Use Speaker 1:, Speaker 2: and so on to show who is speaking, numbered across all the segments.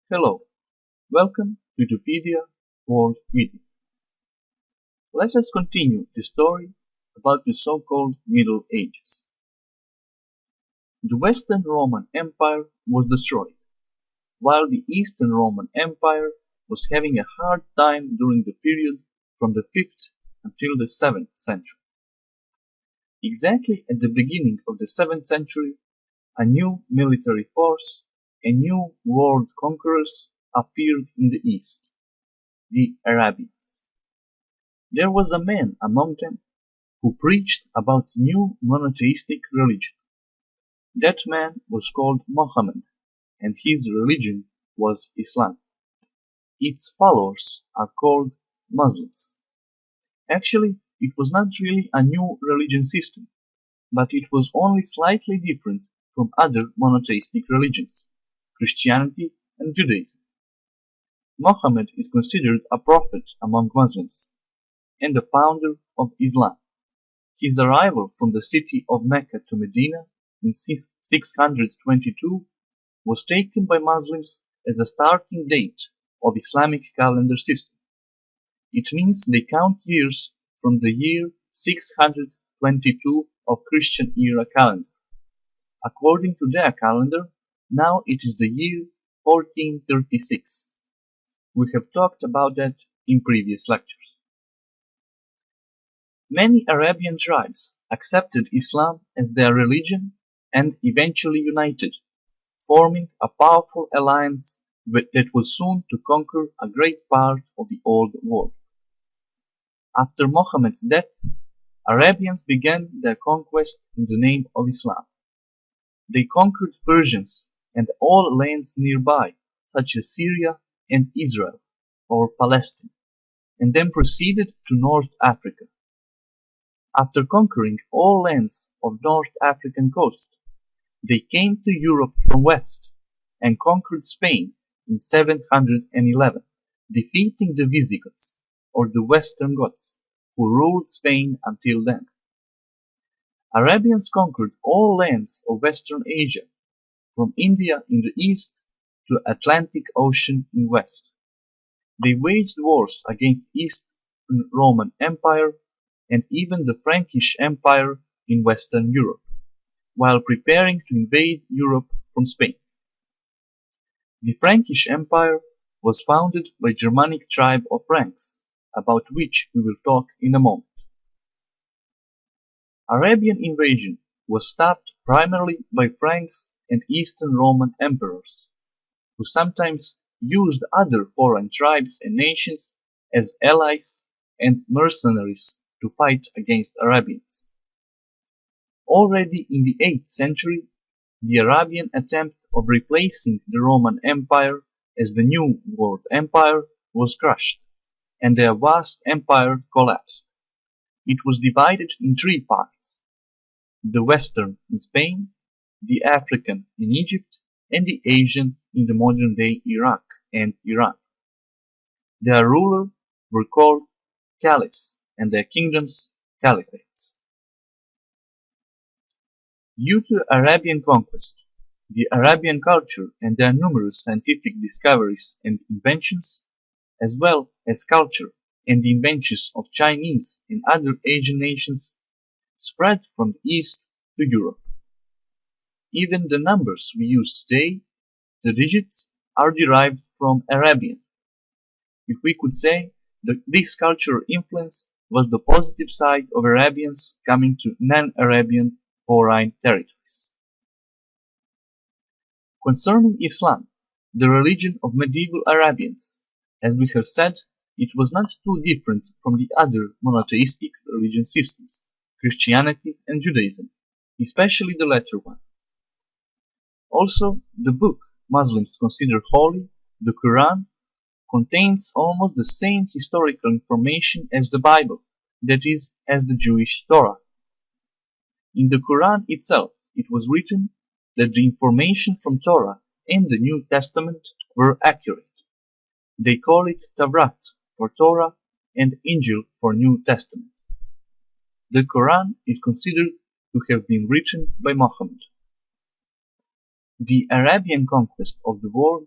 Speaker 1: Hello, welcome to Edupedia World Video. Let us continue the story about the so-called Middle Ages. The Western Roman Empire was destroyed, while the Eastern Roman Empire was having a hard time during the period from the 5th until the 7th century. Exactly at the beginning of the 7th century, a new military force and new world conquerors appeared in the East, the Arabians. There was a man among them who preached about new monotheistic religion. That man was called Mohammed, and his religion was Islam. Its followers are called Muslims. Actually, it was not really a new religion system, but it was only slightly different from other monotheistic religions, Christianity and Judaism. Muhammad is considered a prophet among Muslims and the founder of Islam. His arrival from the city of Mecca to Medina in 622 was taken by Muslims as a starting date of Islamic calendar system. It means they count years from the year 622 of Christian era calendar. According to their calendar, now it is the year 1436. We have talked about that in previous lectures. Many Arabian tribes accepted Islam as their religion and eventually united, forming a powerful alliance that was soon to conquer a great part of the old world. After Muhammad's death, Arabians began their conquest in the name of Islam. They conquered Persians and all lands nearby, such as Syria and Israel, or Palestine, and then proceeded to North Africa. After conquering all lands of North African coast, they came to Europe from west and conquered Spain in 711, defeating the Visigoths, or the Western Goths, who ruled Spain until then. Arabians conquered all lands of Western Asia, from India in the east to Atlantic Ocean in west. They waged wars against Eastern Roman Empire and even the Frankish Empire in Western Europe, while preparing to invade Europe from Spain. The Frankish Empire was founded by Germanic tribe of Franks, about which we will talk in a moment. Arabian invasion was stopped primarily by Franks and Eastern Roman emperors, who sometimes used other foreign tribes and nations as allies and mercenaries to fight against Arabians. Already in the 8th century, the Arabian attempt of replacing the Roman Empire as the New World Empire was crushed, and their vast empire collapsed. It was divided in three parts: the Western in Spain, the African in Egypt, and the Asian in the modern-day Iraq and Iran. Their rulers were called Caliphs, and their kingdoms Caliphates. Due to Arabian conquest, the Arabian culture and their numerous scientific discoveries and inventions, as well as culture and the inventions of Chinese and other Asian nations, spread from the East to Europe. Even the numbers we use today, the digits, are derived from Arabian. If we could say that this cultural influence was the positive side of Arabians coming to non-Arabian foreign territories. Concerning Islam, the religion of medieval Arabians, as we have said, it was not too different from the other monotheistic religion systems, Christianity and Judaism, especially the latter one. Also, the book Muslims consider holy, the Quran, contains almost the same historical information as the Bible, that is, as the Jewish Torah. In the Quran itself, it was written that the information from Torah and the New Testament were accurate. They call it Tawrat for Torah and Injil for New Testament. The Quran is considered to have been written by Muhammad. The Arabian conquest of the world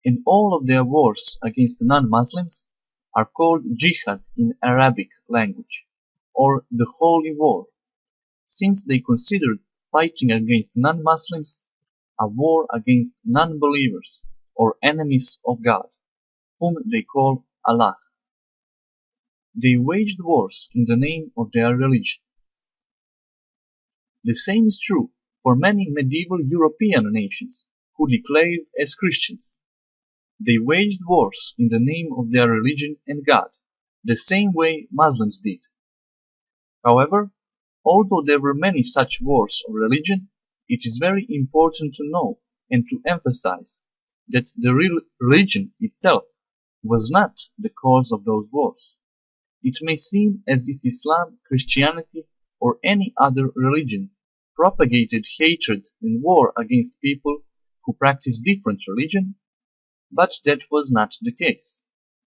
Speaker 1: and all of their wars against non-Muslims are called jihad in Arabic language, or the holy war, since they considered fighting against non-Muslims a war against non-believers or enemies of God, whom they call Allah. They waged wars in the name of their religion. The same is true for many medieval European nations who declared as Christians. They waged wars in the name of their religion and God, the same way Muslims did. However, although there were many such wars of religion, it is very important to know and to emphasize that the real religion itself was not the cause of those wars. It may seem as if Islam, Christianity, or any other religion propagated hatred and war against people who practice different religion, but that was not the case,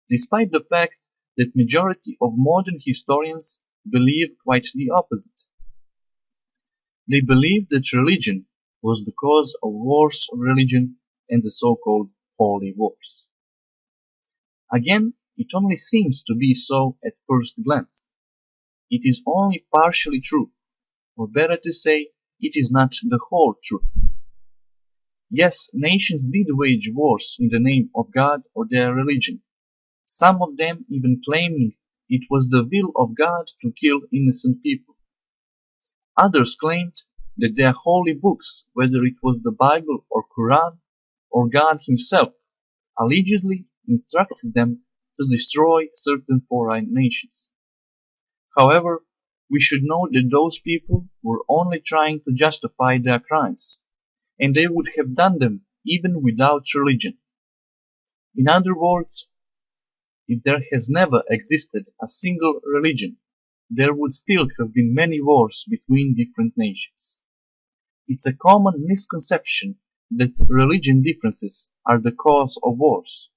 Speaker 1: despite the fact that majority of modern historians believe quite the opposite. They believe that religion was the cause of wars of religion and the so-called holy wars. Again, it only seems to be so at first glance. It is only partially true, or better to say, it is not the whole truth. Yes, nations did wage wars in the name of God or their religion, some of them even claiming it was the will of God to kill innocent people. Others claimed that their holy books, whether it was the Bible or Quran, or God himself, allegedly instructed them to destroy certain foreign nations. However, we should note that those people were only trying to justify their crimes, and they would have done them even without religion. In other words, if there has never existed a single religion, there would still have been many wars between different nations. It's a common misconception that religion differences are the cause of wars,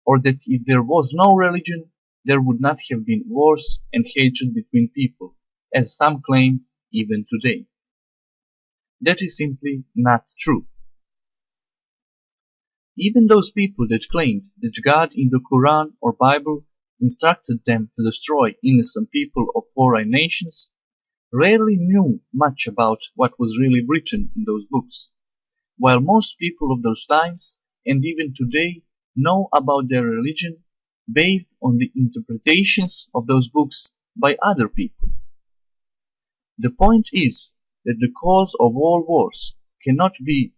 Speaker 1: or that if there was no religion, there would not have been wars and hatred between people, as some claim even today. That is simply not true. Even those people that claimed that God in the Quran or Bible instructed them to destroy innocent people of foreign nations rarely knew much about what was really written in those books, while most people of those times and even today know about their religion based on the interpretations of those books by other people. The point is that the cause of all wars cannot be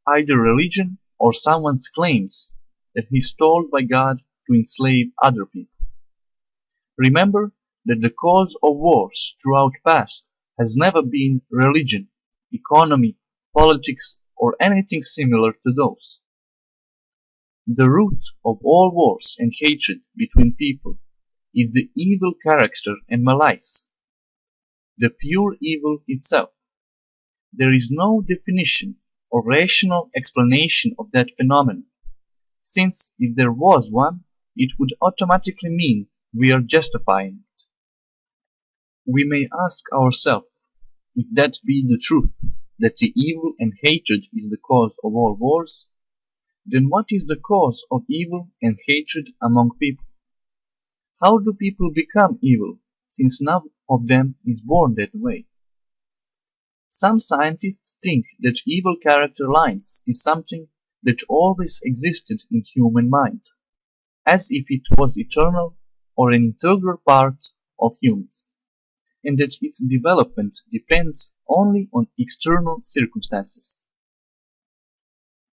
Speaker 1: either religion or someone's claims that he's told by God to enslave other people. Remember that the cause of wars throughout past has never been religion, economy, politics, or anything similar to those. The root of all wars and hatred between people is the evil character and malice, the pure evil itself. There is no definition or rational explanation of that phenomenon, since if there was one, it would automatically mean we are justifying it. We may ask ourselves, if that be the truth, that the evil and hatred is the cause of all wars, then what is the cause of evil and hatred among people? How do people become evil, since none of them is born that way? Some scientists think that evil character lines is something that always existed in human mind, as if it was eternal or an integral part of humans, and that its development depends only on external circumstances.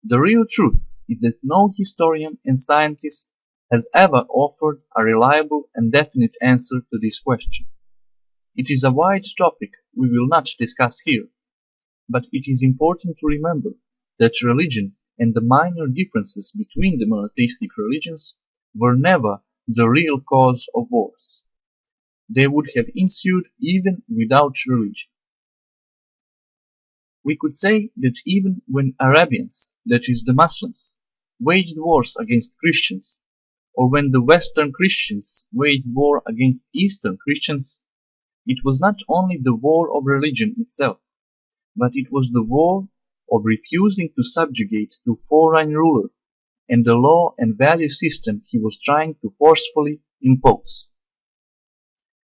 Speaker 1: The real truth is that no historian and scientist has ever offered a reliable and definite answer to this question. It is a wide topic we will not discuss here, but it is important to remember that religion and the minor differences between the monotheistic religions were never the real cause of wars. They would have ensued even without religion. We could say that even when Arabians, that is the Muslims, waged wars against Christians, or when the Western Christians waged war against Eastern Christians, it was not only the war of religion itself, but it was the war of refusing to subjugate to foreign ruler and the law and value system he was trying to forcefully impose.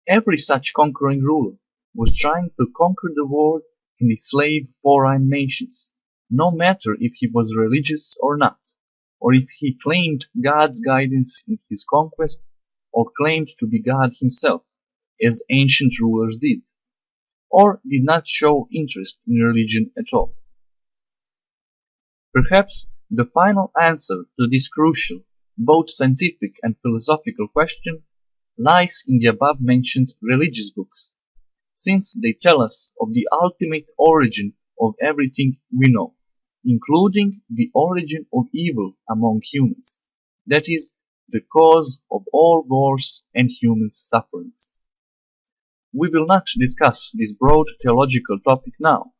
Speaker 1: Every such conquering ruler was trying to conquer the world and enslave foreign nations, no matter if he was religious or not, or if he claimed God's guidance in his conquest, or claimed to be God himself, as ancient rulers did, or did not show interest in religion at all. Perhaps the final answer to this crucial, both scientific and philosophical question lies in the above-mentioned religious books, since they tell us of the ultimate origin of everything we know, including the origin of evil among humans, that is, the cause of all wars and human sufferings. We will not discuss this broad theological topic now,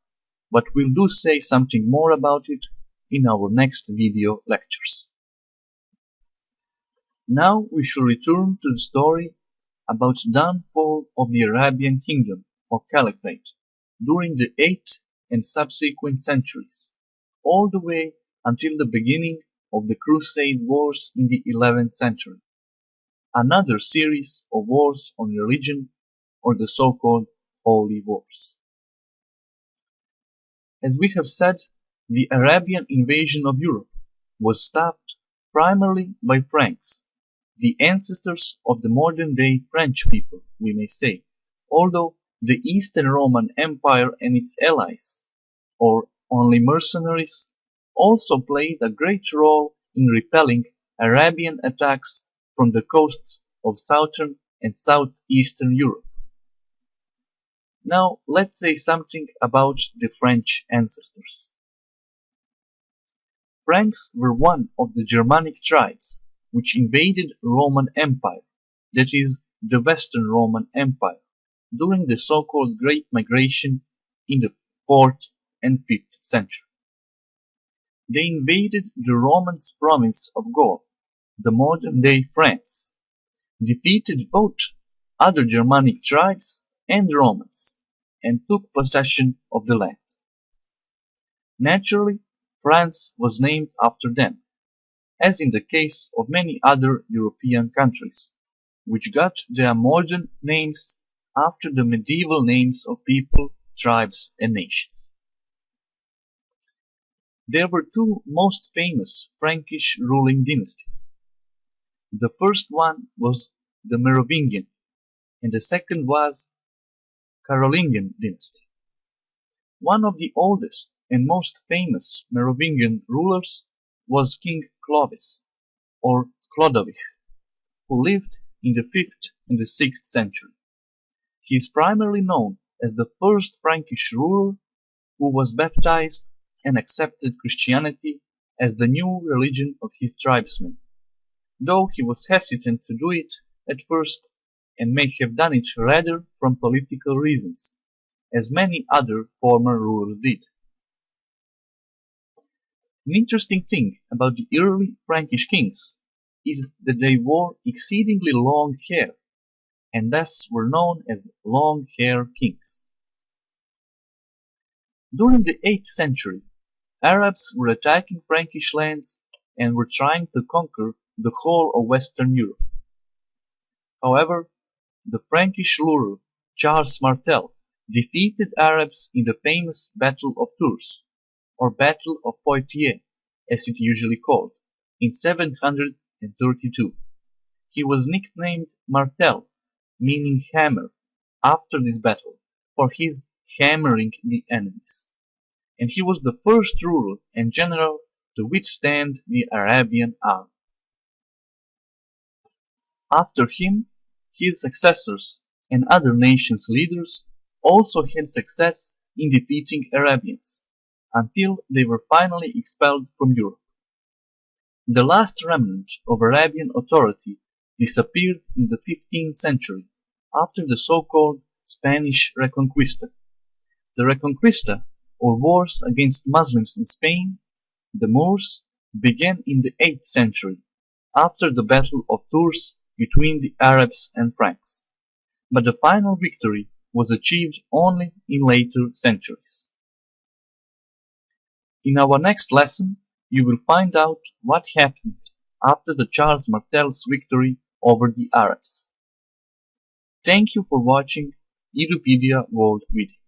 Speaker 1: but we'll do say something more about it in our next video lectures. Now we shall return to the story about the downfall of the Arabian kingdom or Caliphate during the 8th and subsequent centuries, all the way until the beginning of the Crusade Wars in the 11th century, another series of wars on religion, or the so-called Holy Wars. As we have said, the Arabian invasion of Europe was stopped primarily by Franks, the ancestors of the modern-day French people, we may say, although the Eastern Roman Empire and its allies, or only mercenaries, also played a great role in repelling Arabian attacks from the coasts of southern and southeastern Europe. Now let's say something about the French ancestors. Franks were one of the Germanic tribes which invaded Roman Empire, that is, the Western Roman Empire, during the so-called Great Migration in the 4th and 5th century. They invaded the Romans' province of Gaul, the modern-day France, defeated both other Germanic tribes and Romans, and took possession of the land. Naturally, France was named after them, as in the case of many other European countries, which got their modern names after the medieval names of people, tribes, and nations. There were two most famous Frankish ruling dynasties. The first one was the Merovingian, and the second was Carolingian dynasty. One of the oldest and most famous Merovingian rulers was King Clovis, or Clodovich, who lived in the 5th and the 6th century. He is primarily known as the first Frankish ruler who was baptized and accepted Christianity as the new religion of his tribesmen, though he was hesitant to do it at first and may have done it rather from political reasons, as many other former rulers did. An interesting thing about the early Frankish kings is that they wore exceedingly long hair, and thus were known as long-hair kings. During the 8th century, Arabs were attacking Frankish lands and were trying to conquer the whole of Western Europe. However, the Frankish ruler Charles Martel defeated Arabs in the famous Battle of Tours, or Battle of Poitiers, as it usually called, in 732. He was nicknamed Martel, meaning hammer, after this battle, for his hammering the enemies, and he was the first ruler and general to withstand the Arabian army. After him, his successors and other nations' leaders also had success in defeating Arabians, until they were finally expelled from Europe. The last remnant of Arabian authority disappeared in the 15th century after the so-called Spanish Reconquista. The Reconquista, or wars against Muslims in Spain, the Moors, began in the 8th century after the Battle of Tours between the Arabs and Franks, but the final victory was achieved only in later centuries. In our next lesson, you will find out what happened after the Charles Martel's victory over the Arabs. Thank you for watching Edupedia World Video.